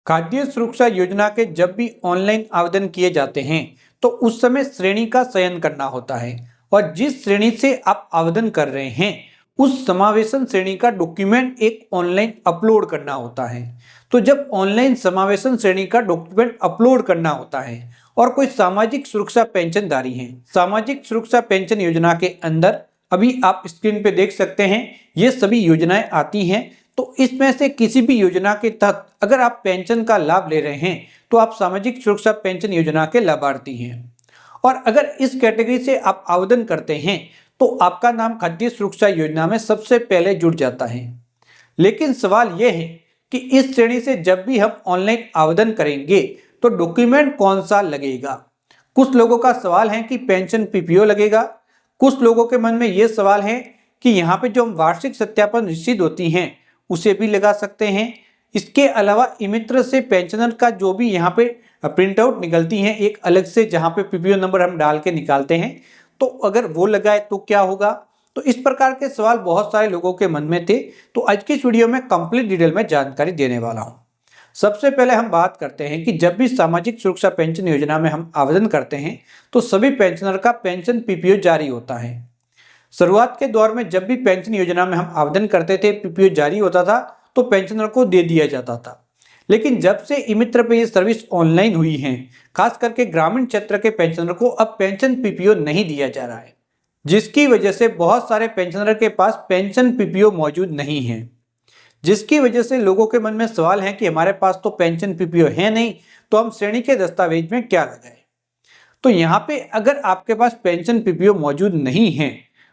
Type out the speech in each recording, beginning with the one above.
खाद्य सुरक्षा योजना के जब भी ऑनलाइन आवेदन किए जाते हैं तो उस समय श्रेणी का चयन करना होता है और जिस श्रेणी से आप आवेदन कर रहे हैं उस समावेशन श्रेणी का डॉक्यूमेंट एक ऑनलाइन अपलोड करना होता है। तो जब ऑनलाइन समावेशन श्रेणी का डॉक्यूमेंट अपलोड करना होता है और कोई सामाजिक सुरक्षा पेंशनधारी है, सामाजिक सुरक्षा पेंशन योजना के अंदर अभी आप स्क्रीन पे देख सकते हैं ये सभी योजनाएं आती हैं। तो इसमें से किसी भी योजना के तहत अगर आप पेंशन का लाभ ले रहे हैं तो आप सामाजिक सुरक्षा पेंशन योजना के लाभार्थी हैं और अगर इस कैटेगरी से आप आवेदन करते हैं तो आपका नाम खाद्य सुरक्षा योजना में सबसे पहले जुड़ जाता है। लेकिन सवाल यह है कि इस श्रेणी से जब भी हम ऑनलाइन आवेदन करेंगे तो डॉक्यूमेंट कौन सा लगेगा। कुछ लोगों का सवाल है कि पेंशन पीपीओ लगेगा, कुछ लोगों के मन में यह सवाल है कि यहाँ पे जो वार्षिक सत्यापन रसीद होती हैं उसे भी लगा सकते हैं। इसके अलावा ई-मित्र से पेंशनर का जो भी यहाँ पे प्रिंट आउट निकलती हैं एक अलग से जहाँ पे पीपीओ नंबर हम डाल के निकालते हैं, तो अगर वो लगाए तो क्या होगा। तो इस प्रकार के सवाल बहुत सारे लोगों के मन में थे। तो आज की इस वीडियो में कंप्लीट डिटेल में जानकारी देने वाला हूँ। सबसे पहले हम बात करते हैं कि जब भी सामाजिक सुरक्षा पेंशन योजना में हम आवेदन करते हैं तो सभी पेंशनर का पेंशन पीपीओ जारी होता है। शुरुआत के दौर में जब भी पेंशन योजना में हम आवेदन करते थे पीपीओ जारी होता था तो पेंशनर को दे दिया जाता था। लेकिन जब से ई-मित्र पे ये सर्विस ऑनलाइन हुई है, खास करके ग्रामीण क्षेत्र के पेंशनर को अब पेंशन पीपीओ नहीं दिया जा रहा है, जिसकी वजह से बहुत सारे पेंशनर के पास पेंशन पीपीओ मौजूद नहीं है। जिसकी वजह से लोगों के मन में सवाल है कि हमारे पास तो पेंशन पीपीओ है नहीं, तो हम श्रेणी के दस्तावेज में क्या लगाएं। तो यहाँ पे अगर आपके पास पेंशन पीपीओ मौजूद नहीं है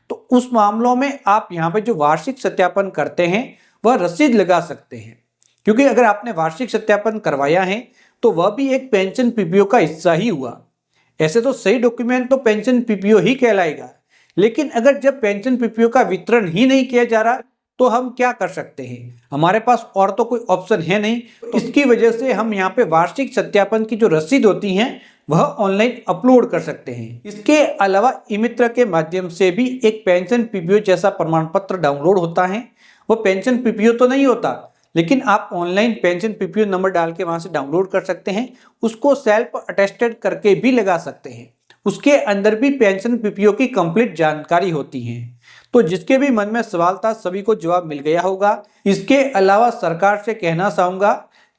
तो उस मामलों में आप यहाँ पे जो वार्षिक सत्यापन करते हैं वह रसीद लगा सकते हैं, क्योंकि अगर आपने वार्षिक सत्यापन करवाया है तो वह भी एक पेंशन पीपीओ का हिस्सा ही हुआ। ऐसे तो सही डॉक्यूमेंट तो पेंशन पीपीओ ही कहलाएगा, लेकिन अगर जब पेंशन पीपीओ का वितरण ही नहीं किया जा रहा तो हम क्या कर सकते हैं, हमारे पास और तो कोई ऑप्शन है नहीं। तो इसकी वजह से हम यहाँ पे वार्षिक सत्यापन की जो रसीद होती हैं वह ऑनलाइन अपलोड कर सकते हैं। इसके अलावा ई-मित्र के माध्यम से भी एक पेंशन पीपीओ जैसा प्रमाण पत्र डाउनलोड होता है। वो पेंशन पीपीओ तो नहीं होता, लेकिन आप ऑनलाइन पेंशन पीपीओ नंबर डाल के वहां से डाउनलोड कर सकते हैं, उसको सेल्फ अटेस्टेड करके भी लगा सकते हैं। उसके अंदर भी पेंशन पीपीओ की कंप्लीट जानकारी होती है। तो जिसके भी मन में सवाल था सभी को जवाब मिल गया होगा। इसके अलावा सरकार से कहना चाहूंगा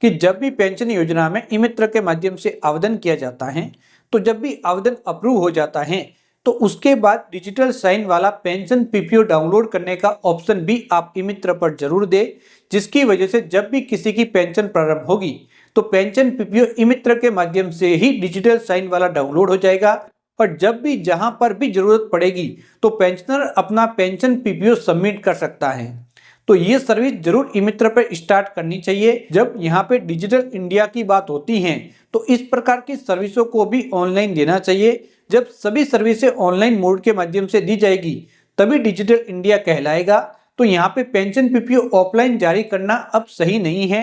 कि जब भी पेंशन योजना में ई-मित्र के माध्यम से आवेदन किया जाता है तो जब भी आवेदन अप्रूव हो जाता है तो उसके बाद डिजिटल साइन वाला पेंशन पीपीओ डाउनलोड करने का ऑप्शन भी आप ई-मित्र पर जरूर दें, जिसकी वजह से जब भी किसी की पेंशन प्रारंभ होगी तो पेंशन पीपीओ ई-मित्र के माध्यम से ही डिजिटल साइन वाला डाउनलोड हो जाएगा और जब भी जहां पर भी जरूरत पड़ेगी तो पेंशनर अपना पेंशन पीपीओ सबमिट कर सकता है। तो ये सर्विस जरूर ई-मित्र पर स्टार्ट करनी चाहिए। जब यहाँ पे डिजिटल इंडिया की बात होती है तो इस प्रकार की सर्विसों को भी ऑनलाइन देना चाहिए। जब सभी सर्विसें ऑनलाइन मोड के माध्यम से दी जाएगी तभी डिजिटल इंडिया कहलाएगा। तो यहाँ पे पेंशन पीपीओ ऑफलाइन जारी करना अब सही नहीं है।